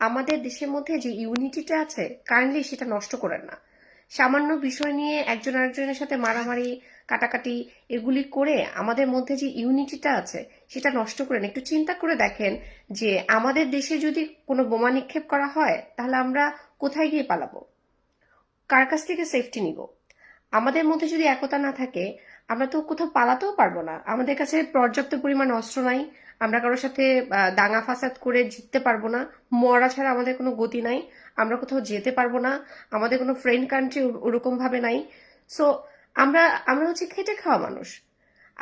আমাদের দেশের মধ্যে যে ইউনিটিটা আছে কাইন্ডলি সেটা নষ্ট করেন না। সামান্য বিষয় নিয়ে একজন আরেকজনের সাথে মারামারি কাটাকাটি এগুলি করে আমাদের মধ্যে যে ইউনিটিটা আছে সেটা নষ্ট করেন। একটু চিন্তা করে দেখেন যে আমাদের দেশে যদি কোনো বোমা নিক্ষেপ করা হয় তাহলে আমরা কোথায় গিয়ে পালাবো, কার কাছ থেকে সেফটি নিব? আমাদের মধ্যে যদি একতা না থাকে আমরা তো কোথাও পালাতেও পারবো না। আমাদের কাছে পর্যাপ্ত পরিমাণ অস্ত্র নাই, আমরা কারোর সাথে দাঙ্গা ফাসাদ করে জিততে পারবো না। মরা ছাড়া আমাদের কোনো গতি নাই, আমরা কোথাও যেতে পারবো না। আমাদের কোনো ফ্রেন্ড কান্ট্রি ওরকম ভাবে নাই। সো আমরা আমরা হচ্ছে খেটে খাওয়া মানুষ।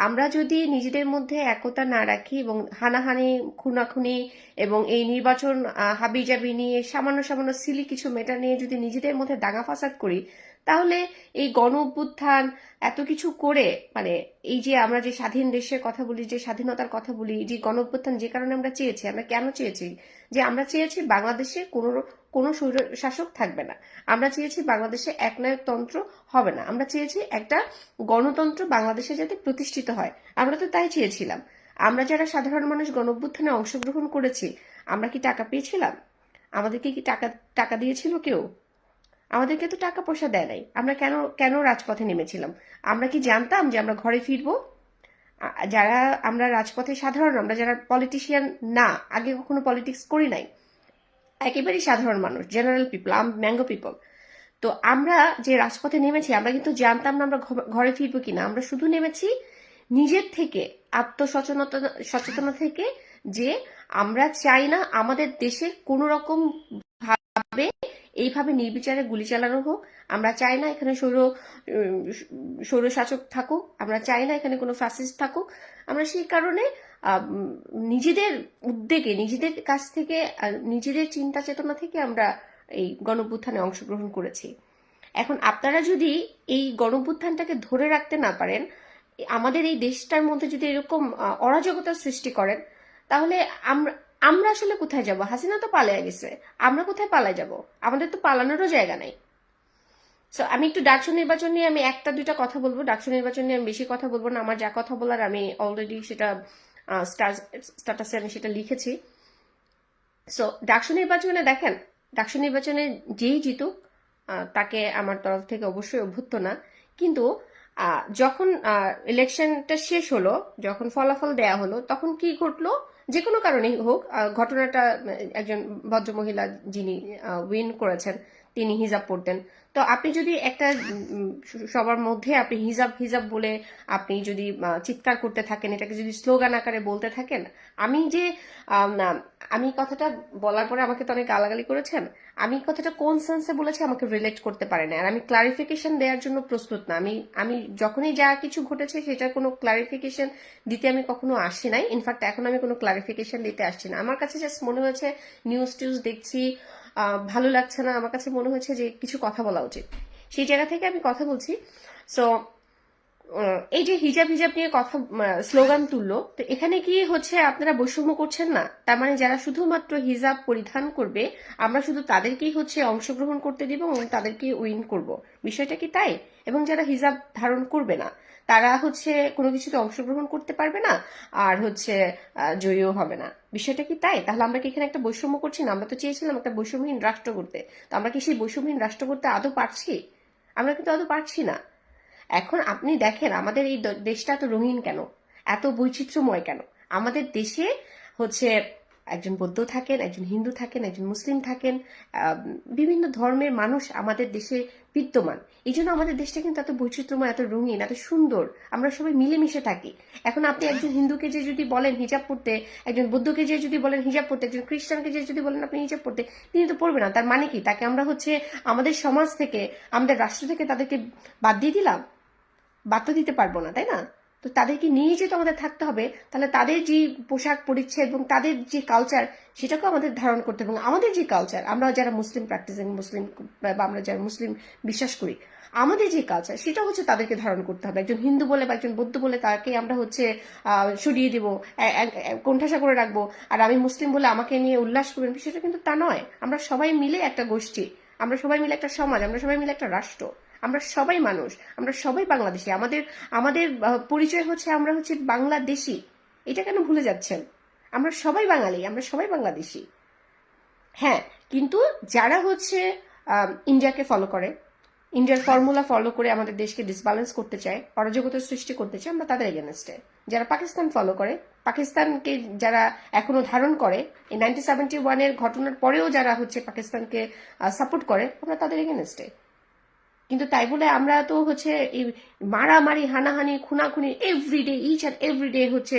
আমরা যদি নিজেদের মধ্যে একতা না রাখি এবং হানাহানি খুনাখুনি এবং এই নির্বাচন হাবিজাবি নিয়ে সামান্য সামান্য সিলি কিছু মেটা নিয়ে যদি নিজেদের মধ্যে দাঙ্গা ফাসাদ করি, তাহলে এই গণ অভ্যুত্থান এত কিছু করে, মানে এই যে আমরা যে স্বাধীন দেশের কথা বলি, যে স্বাধীনতার কথা বলি, যে গণ অভ্যুত্থান যে কারণে আমরা চেয়েছি, আমরা কেন চেয়েছি? যে আমরা চেয়েছি বাংলাদেশে কোনো স্বৈর শাসক থাকবে না, আমরা চেয়েছি বাংলাদেশে একনায়কতন্ত্র হবে না, আমরা চেয়েছি একটা গণতন্ত্র বাংলাদেশে যাতে প্রতিষ্ঠিত হয়। আমরা তো তাই চেয়েছিলাম। আমরা যারা সাধারণ মানুষ গণ অভ্যুত্থানে অংশগ্রহণ করেছি, আমরা কি টাকা পেয়েছিলাম? আমাদেরকে কি টাকা টাকা দিয়েছিল কেউ? আমাদেরকে তো টাকা পয়সা দেয় নাই। আমরা কেন কেন রাজপথে নেমেছিলাম? আমরা কি জানতাম যে আমরা ঘরে ফিরবো? যারা আমরা রাজপথে সাধারণ, আমরা যারা পলিটিশিয়ান না, আগে কখনো পলিটিক্স করি নাই, একেবারেই সাধারণ মানুষ, জেনারেল পিপল, ম্যাঙ্গো পিপল, তো আমরা যে রাজপথে নেমেছি আমরা কিন্তু জানতাম না আমরা ঘরে ফিরবো কিনা। আমরা শুধু নেমেছি নিজের থেকে, সচেতনতা থেকে, যে আমরা চাই না আমাদের দেশে কোনো রকম ভাবে এইভাবে নির্বিচারে গুলি চালানো হোক। আমরা চাই না এখানে স্বৈরশাসক থাকুক, আমরা চাই না এখানে কোনো ফ্যাসিস্ট থাকুক। আমরা সেই কারণে নিজেদের উদ্যোগে, নিজেদের কাছ থেকে, নিজেদের চিন্তা চেতনা থেকে আমরা এই গণঅভ্যুত্থানে অংশগ্রহণ করেছি। এখন আপনারা যদি এই গণঅভ্যুত্থানটাকে ধরে রাখতে না পারেন, আমাদের এই দেশটার মধ্যে যদি এরকম অরাজকতার সৃষ্টি করেন, তাহলে আমরা আমরা আসলে কোথায় যাব? হাসিনা তো পালিয়ে গেছে, আমরা কোথায় পালাই যাব? আমাদের তো পালানোরও জায়গা নাই। সো আমি একটু ডাকসু নির্বাচন নিয়ে আমি একটা দুইটা কথা বলবো। ডাকসু নির্বাচন নিয়ে আমি বেশি কথা বলবো না, আমার যা কথা বলার আমি অলরেডি সেটা স্ট্যাটাসে আমি সেটা লিখেছি। সো ডাকসু নির্বাচনে দেখেন, ডাকসু নির্বাচনে যেই জিতুক তাকে আমার তরফ থেকে অবশ্যই অভ্যর্থনা। কিন্তু যখন ইলেকশনটা শেষ হলো, যখন ফলাফল দেয়া হলো, তখন কি ঘটলো? যে কোনো কারণেই হোক, ঘটনাটা একজন ভদ্রমহিলা যিনি উইন করেছেন তিনি হিজাব পরতেন। তো আপনি যদি একটা সবার মধ্যে আপনি হিজাব হিজাব বলে আপনি যদি চিৎকার করতে থাকেন, এটাকে যদি স্লোগান আকারে বলতে থাকেন, আমি যে আমি কথাটা বলার পরে আমাকে তো অনেক গালাগালি করেছেন, আমি কথাটা কোন সেন্সে বলেছি আমাকে রিলেট করতে পারে না, আর আমি ক্লারিফিকেশন দেওয়ার জন্য প্রস্তুত না। আমি যখনই যা কিছু ঘটেছে সেটার কোনো ক্লারিফিকেশন দিতে আমি কখনো আসি নাই। ইনফ্যাক্ট এখন আমি কোনো ক্লারিফিকেশন দিতে আসছি না। আমার কাছে জাস্ট মনে হয়েছে নিউজ টিউজ দেখছি, ভালো লাগছে না, আমার কাছে মনে হয়েছে যে কিছু কথা বলা উচিত, সেই জায়গা থেকে আমি কথা বলছি। সো এই যে হিজাব হিজাব নিয়ে কথা স্লোগান তুললো, তো এখানে কি হচ্ছে আপনারা বৈষম্য করছেন না? তার মানে যারা শুধুমাত্র হিজাব পরিধান করবে আমরা শুধু তাদেরকেই হচ্ছে অংশগ্রহণ করতে দিব এবং তাদেরকে উইন করব, বিষয়টা কি তাই? এবং যারা হিজাব ধারণ করবে না তারা হচ্ছে কোনো কিছুতে অংশগ্রহণ করতে পারবে না, আর হচ্ছে জয়ীও হবে না, বিষয়টা কি তাই? তাহলে আমরা কি এখানে একটা বৈষম্য করছি না? আমরা তো চেয়েছিলাম একটা বৈষম্যহীন রাষ্ট্র করতে, তো আমরা কি সেই বৈষম্যহীন রাষ্ট্র করতে আদৌ পারছি? আমরা কিন্তু আদৌ পারছি না। এখন আপনি দেখেন আমাদের এই দেশটা এত রঙিন কেন, এত বৈচিত্র্যময় কেন? আমাদের দেশে হচ্ছে একজন বৌদ্ধ থাকেন, একজন হিন্দু থাকেন, একজন মুসলিম থাকেন, বিভিন্ন ধর্মের মানুষ আমাদের দেশে বিদ্যমান। এই জন্য আমাদের দেশটা কিন্তু এত বৈচিত্র্যময়, এত রঙিন, এত সুন্দর, আমরা সবাই মিলেমিশে থাকি। এখন আপনি একজন হিন্দুকে যে যদি বলেন হিজাব পড়তে, একজন বৌদ্ধকে যে যদি বলেন হিজাব পড়তে, একজন খ্রিস্টানকে যে যদি বলেন আপনি হিজাব পড়তে, তিনি তো পড়বে না। তার মানে কি তাকে আমরা হচ্ছে আমাদের সমাজ থেকে, আমাদের রাষ্ট্র থেকে তাদেরকে বাদ দিয়ে দিলাম? বাদ তো দিতে পারবো না, তাই না? তো তাদেরকে নিয়ে যেহেতু আমাদের থাকতে হবে, তাহলে তাদের যে পোশাক পরিচ্ছদ এবং তাদের যে কালচার সেটাকেও আমাদের ধারণ করতে হবে। এবং আমাদের যে কালচার, আমরা যারা মুসলিম প্র্যাকটিসিং মুসলিম বা আমরা যারা মুসলিম বিশ্বাস করি, আমাদের যে কালচার সেটা হচ্ছে তাদেরকে ধারণ করতে হবে। একজন হিন্দু বলে বা একজন বৌদ্ধ বলে তাকে আমরা হচ্ছে সরিয়ে দিব, কোণঠাসা করে রাখবো, আর আমি মুসলিম বলে আমাকে নিয়ে উল্লাস করবেন, বিষয়টা কিন্তু তা নয়। আমরা সবাই মিলে একটা গোষ্ঠী, আমরা সবাই মিলে একটা সমাজ, আমরা সবাই মিলে একটা রাষ্ট্র, আমরা সবাই মানুষ, আমরা সবাই বাংলাদেশি। আমাদের আমাদের পরিচয় হচ্ছে আমরা হচ্ছে বাংলাদেশি। এটা কেন ভুলে যাচ্ছেন? আমরা সবাই বাঙালি, আমরা সবাই বাংলাদেশি। হ্যাঁ, কিন্তু যারা হচ্ছে ইন্ডিয়াকে ফলো করে, ইন্ডিয়ার ফর্মুলা ফলো করে আমাদের দেশকে ডিসব্যালেন্স করতে চায়, অরাজকতা সৃষ্টি করতে চায়, আমরা তাদের এগেনস্টে। যারা পাকিস্তান ফলো করে, পাকিস্তানকে যারা এখনো ধারণ করে, এই 1971-এর ঘটনার পরেও যারা হচ্ছে পাকিস্তানকে সাপোর্ট করে, আমরা তাদের এগেনস্টে। কিন্তু তাই বলে আমরা তো হচ্ছে এই মারামারি, হানাহানি, খুনাখুনি এভরিডে, ইচ অ্যান্ড এভরিডে হচ্ছে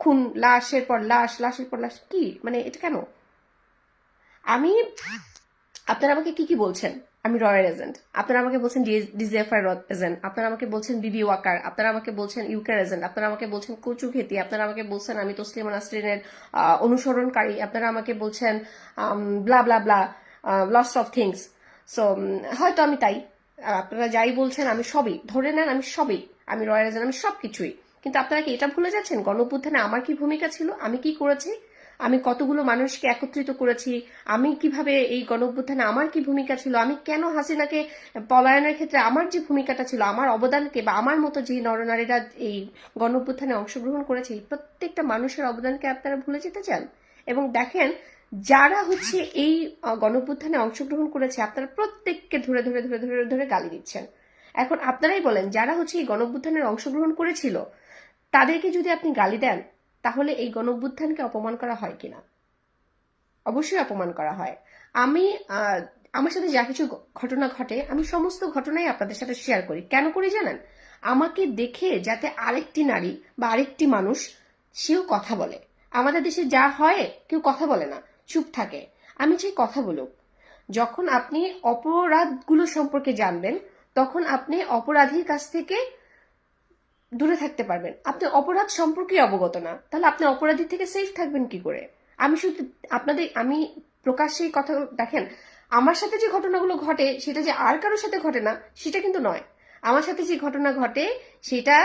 খুন, লাশের পর লাশ, লাশের পর লাশ, কি মানে এটা কেন? আমি, আপনারা আমাকে কি কি বলছেন? আমি রয়্যাল এজেন্ট, আপনারা আমাকে বলছেন ডিজিএফআই এজেন্ট, আপনারা আমাকে বলছেন বিবি ওয়াকার, আপনারা আমাকে বলছেন ইউকের এজেন্ট, আপনারা আমাকে বলছেন কচু খেতি, আপনারা আমাকে বলছেন আমি তসলিমা নাসরিনের অনুসরণকারী, আপনারা আমাকে বলছেন ব্লা ব্লা ব্লা, লস অফ থিংস। সো হয়তো আমি তাই, আপনারা যাই বলছেন আমি সবই, ধরে নেন আমি সবই, আমি রয়্যাল এজেন্ট, আমি সবকিছুই। কিন্তু আপনারা কি এটা ভুলে যাচ্ছেন গণঅভ্যুত্থানে আমার কি ভূমিকা ছিল, আমি কি করেছি, আমি কতগুলো মানুষকে একত্রিত করেছি, আমি কিভাবে এই গণঅভ্যুত্থানে আমার কি ভূমিকা ছিল, আমি কেন হাসিনাকে পলায়নের ক্ষেত্রে আমার যে ভূমিকাটা ছিল, আমার অবদানকে, বা আমার মতো যে নরনারীরা এই গণঅভ্যুত্থানে অংশগ্রহণ করেছে, প্রত্যেকটা মানুষের অবদানকে আপনারা ভুলে যেতে চান? এবং দেখেন, যারা হচ্ছে এই গণঅভ্যুত্থানে অংশগ্রহণ করেছে, আপনারা প্রত্যেককে ধরে ধরে ধরে ধরে ধরে গালি দিচ্ছেন। এখন আপনারাই বলেন, যারা হচ্ছে এই গণঅভ্যুত্থানের অংশগ্রহণ করেছিল তাদেরকে যদি আপনি গালি দেন, তাহলে এই গণঅভ্যুত্থানকে অপমান করা হয় কিনা? অবশ্যই অপমান করা হয়। আমি আমার সাথে যা কিছু ঘটনা ঘটে, আমি সমস্ত ঘটনাই আপনাদের সাথে শেয়ার করি। কেন করি জানেন? আমাকে দেখে যাতে আরেকটি নারী বা আরেকটি মানুষ সেও কথা বলে। আমাদের দেশে যা হয়, কেউ কথা বলে না, চুপ থাকে। আমি চাই কথা বলুক। যখন আপনি অপরাধগুলো সম্পর্কে জানবেন, তখন আপনি অপরাধীর কাছ থেকে দূরে থাকতে পারবেন। আপনি অপরাধ সম্পর্কে অবগত না, তাহলে আপনি অপরাধী থেকে সেফ থাকবেন কি করে? আমি শুধু আমি প্রকাশ্যে এই কথা দেখেন, আমার সাথে যে ঘটনাগুলো ঘটে সেটা যে আর কারোর সাথে ঘটে না সেটা কিন্তু নয়। আমার সাথে যে ঘটনা ঘটে সেটা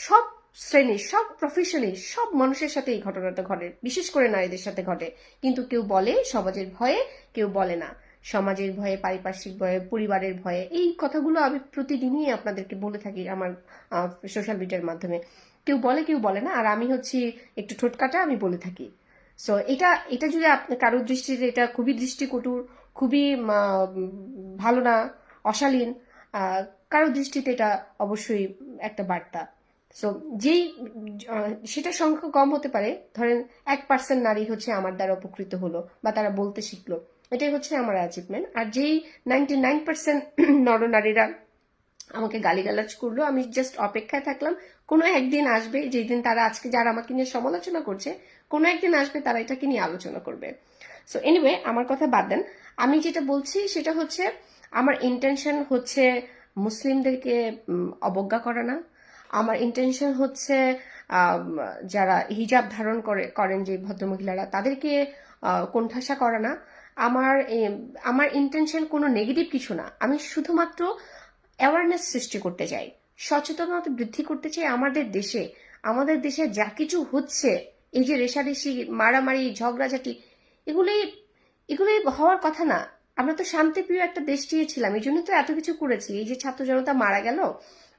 সব শ্রেণীর, সব প্রফেশনে, সব মানুষের সাথে এই ঘটনাটা ঘটে, বিশেষ করে নারীদের সাথে ঘটে। কিন্তু কেউ বলে সমাজের ভয়ে, কেউ বলে না। সমাজের ভয়ে, পারিপার্শ্বিক ভয়ে, পরিবারের ভয়ে, এই কথাগুলো আমি প্রতিদিনই আপনাদেরকে বলে থাকি আমার সোশ্যাল মিডিয়ার মাধ্যমে। কেউ বলে, কেউ বলে না, আর আমি হচ্ছি একটু ঠোটকাটা, আমি বলে থাকি। সো এটা এটা যদি আপনার কারোর দৃষ্টিতে এটা খুবই দৃষ্টিকটুর, খুবই ভালো না, অশালীন, কারোর দৃষ্টিতে এটা অবশ্যই একটা বার্তা। সো যেই সেটা সংখ্যা কম হতে পারে, ধরেন 1% নারী হচ্ছে আমার দ্বারা উপকৃত হলো বা তারা বলতে শিখলো, এটাই হচ্ছে আমার অ্যাচিভমেন্ট। আর যেই 99% নরনারীরা আমাকে গালিগালাজ করলো, আমি জাস্ট অপেক্ষায় থাকলাম কোনো একদিন আসবে যেই দিন তারা আজকে যারা আমাকে নিয়ে সমালোচনা করছে, কোনো একদিন আসবে তারা এটাকে নিয়ে আলোচনা করবে। সো এনিওয়ে, আমার কথা বাদ দেন। আমি যেটা বলছি সেটা হচ্ছে, আমার ইন্টেনশন হচ্ছে মুসলিমদেরকে অবজ্ঞা করা না। আমার ইন্টেনশন হচ্ছে যারা হিজাব ধারণ করেন যে ভদ্রমহিলারা, তাদেরকে কোণঠাসা করা না। আমার আমার ইন্টেনশন কোনো নেগেটিভ কিছু না। আমি শুধুমাত্র অ্যাওয়ারনেস সৃষ্টি করতে চাই, সচেতনতা বৃদ্ধি করতে চাই আমাদের দেশে যা কিছু হচ্ছে, এই যে রেষারেষি, মারামারি, ঝগড়াঝাটি, এগুলি এগুলি হওয়ার কথা না। আমরা তো শান্তিপ্রিয় একটা দেশ চেয়েছিলাম, এই জন্য তো এত কিছু করেছি। এই যে ছাত্র জনতা মারা গেল,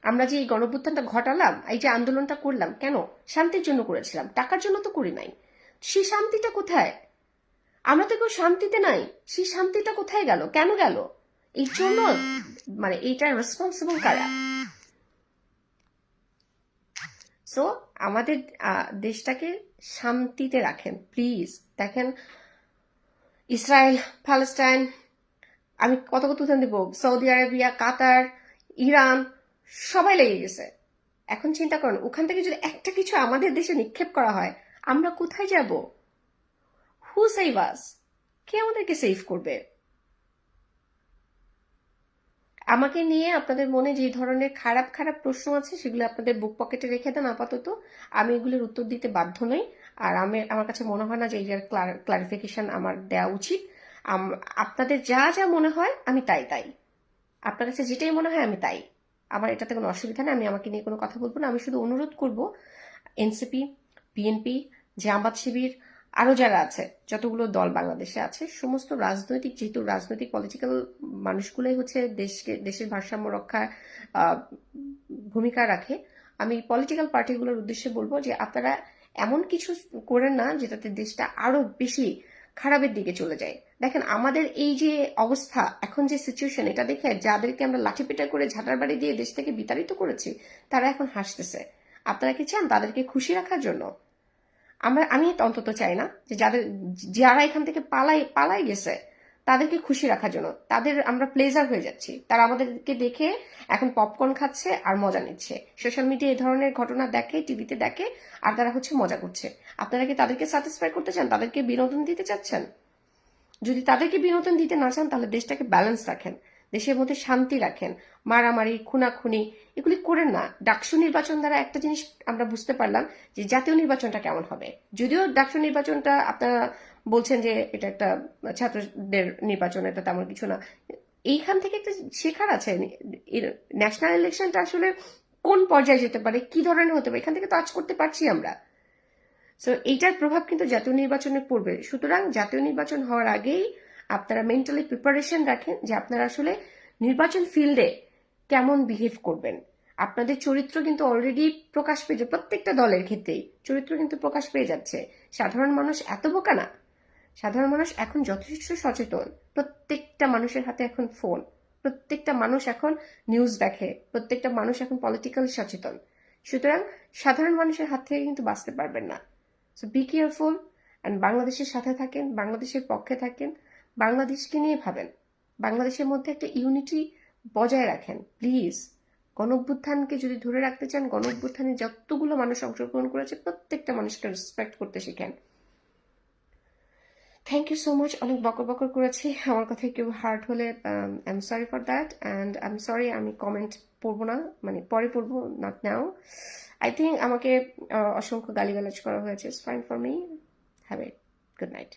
আমরা যে এই গণঅভ্যুত্থানটা ঘটালাম, এই যে আন্দোলনটা করলাম, কেন? শান্তির জন্য করেছিলাম, টাকার জন্য তো করি নাই। সেই শান্তিটা কোথায়? আমরা তো কেউ শান্তিতে নাই। সেই শান্তিটা কোথায় গেল, কেন গেল? এই জন্য মানে এইটার রেসপন্সিবল কারা? সো আমাদের দেশটাকে শান্তিতে রাখেন প্লিজ। দেখেন, ইসরায়েল, প্যালেস্টাইন, আমি কত কত উদাহরণ দেবো, সৌদি আরবিয়া, কাতার, ইরান, সবাই লেগে গেছে। এখন চিন্তা করুন, ওখান থেকে যদি একটা কিছু আমাদের দেশে নিক্ষেপ করা হয়, আমরা কোথায় যাব? হু সেভ আস? কে আমাদেরকে সেভ করবে? আমাকে নিয়ে আপনাদের মনে যে ধরনের খারাপ খারাপ প্রশ্ন আছে, সেগুলো আপনাদের বুক পকেটে রেখে দেন আপাতত। আমি এগুলোর উত্তর দিতে বাধ্য নই। আর আমার কাছে মনে হয় না যে এটার ক্লারিফিকেশন আমার দেওয়া উচিত। আপনাদের যা যা মনে হয় আমি তাই তাই, আপনার কাছে যেটাই মনে হয় আমি তাই। আমার এটাতে কোনো অসুবিধা নেই, আমি আমাকে নিয়ে কোনো কথা বলবো না। আমি শুধু অনুরোধ করব, এনসিপি, বিএনপি, জামাত শিবির, আরো যারা আছে, যতগুলো দল বাংলাদেশে আছে, সমস্ত রাজনৈতিক, যেহেতু রাজনৈতিক পলিটিক্যাল মানুষগুলোই হচ্ছে দেশের ভারসাম্য রক্ষার ভূমিকা রাখে, আমি পলিটিক্যাল পার্টিগুলোর উদ্দেশ্যে বলবো যে আপনারা এমন কিছু করেন না যেটাতে দেশটা আরো বেশি খারাপের দিকে চলে যায়। দেখেন আমাদের এই যে অবস্থা, এখন যে সিচুয়েশন, এটা দেখে যাদেরকে আমরা লাঠিপেটা করে ঝাঁটার বাড়ি দিয়ে দেশ থেকে বিতাড়িত করেছি তারা এখন হাসতেছে। আপনারা কি চান তাদেরকে খুশি রাখার জন্য? আমি অন্তত চাই না যে যারা এখান থেকে পালাই গেছে তাদেরকে খুশি রাখার জন্য। তাদের আমরা প্লেজার হয়ে যাচ্ছি, তারা আমাদেরকে দেখে এখন পপকর্ন খাচ্ছে আর মজা নিচ্ছে, সোশ্যাল মিডিয়া এই ধরনের ঘটনা দেখে, টিভিতে দেখে, আর তারা হচ্ছে মজা করছে। আপনারা কি তাদেরকে স্যাটিসফাই করতে চান? তাদেরকে বিনোদন দিতে চাচ্ছেন? যদি তাদেরকে বিনোদন দিতে না চান তাহলে দেশটাকে ব্যালেন্স রাখেন, দেশের মধ্যে শান্তি রাখেন। মারামারি, খুনাখুনি এগুলি করেন না। ডাকসু নির্বাচন দ্বারা একটা জিনিস আমরা বুঝতে পারলাম যে জাতীয় নির্বাচনটা কেমন হবে। যদিও ডাকসু নির্বাচনটা আপনারা বলছেন যে এটা একটা ছাত্রদের নির্বাচন, এটা তেমন কিছু না। এইখান থেকে একটা শেখার আছে, ন্যাশনাল ইলেকশনটা আসলে কোন পর্যায়ে যেতে পারে, কি ধরনের হতে পারে, এখান থেকে তো আজ করতে পারছি আমরা। সো এইটার প্রভাব কিন্তু জাতীয় নির্বাচনে পড়বে। সুতরাং জাতীয় নির্বাচন হওয়ার আগেই আপনারা মেন্টালি প্রিপারেশন রাখেন যে আপনারা আসলে নির্বাচন ফিল্ডে কেমন বিহেভ করবেন। আপনাদের চরিত্র কিন্তু অলরেডি প্রকাশ পেয়ে যায়, প্রত্যেকটা দলের ক্ষেত্রেই চরিত্র কিন্তু প্রকাশ পেয়ে যাচ্ছে। সাধারণ মানুষ এত বোকা না, সাধারণ মানুষ এখন যথেষ্ট সচেতন। প্রত্যেকটা মানুষের হাতে এখন ফোন, প্রত্যেকটা মানুষ এখন নিউজ দেখে, প্রত্যেকটা মানুষ এখন পলিটিক্যাল সচেতন। সুতরাং সাধারণ মানুষের হাত থেকে কিন্তু বাঁচতে পারবেন না। সো বি কেয়ারফুল অ্যান্ড বাংলাদেশের সাথে থাকেন, বাংলাদেশের পক্ষে থাকেন, বাংলাদেশকে নিয়ে ভাবেন, বাংলাদেশের মধ্যে একটা ইউনিটি বজায় রাখেন প্লিজ। গণঅভ্যুত্থানকে যদি ধরে রাখতে চান, গণঅভ্যুত্থানে যতগুলো মানুষ অংশগ্রহণ করেছে প্রত্যেকটা মানুষকে রেসপেক্ট করতে শিখেন। Thank you so much. অনেক বকর বকর করেছি, আমার কথায় কেউ হার্ট হলে I am sorry for that, and I am sorry আমি কমেন্ট পড়বো না, মানে পরে পড়বো, নট নাও। আই থিঙ্ক আমাকে অসংখ্য গালিগালাজ করা হয়েছে। It's fine for me. Have a good night.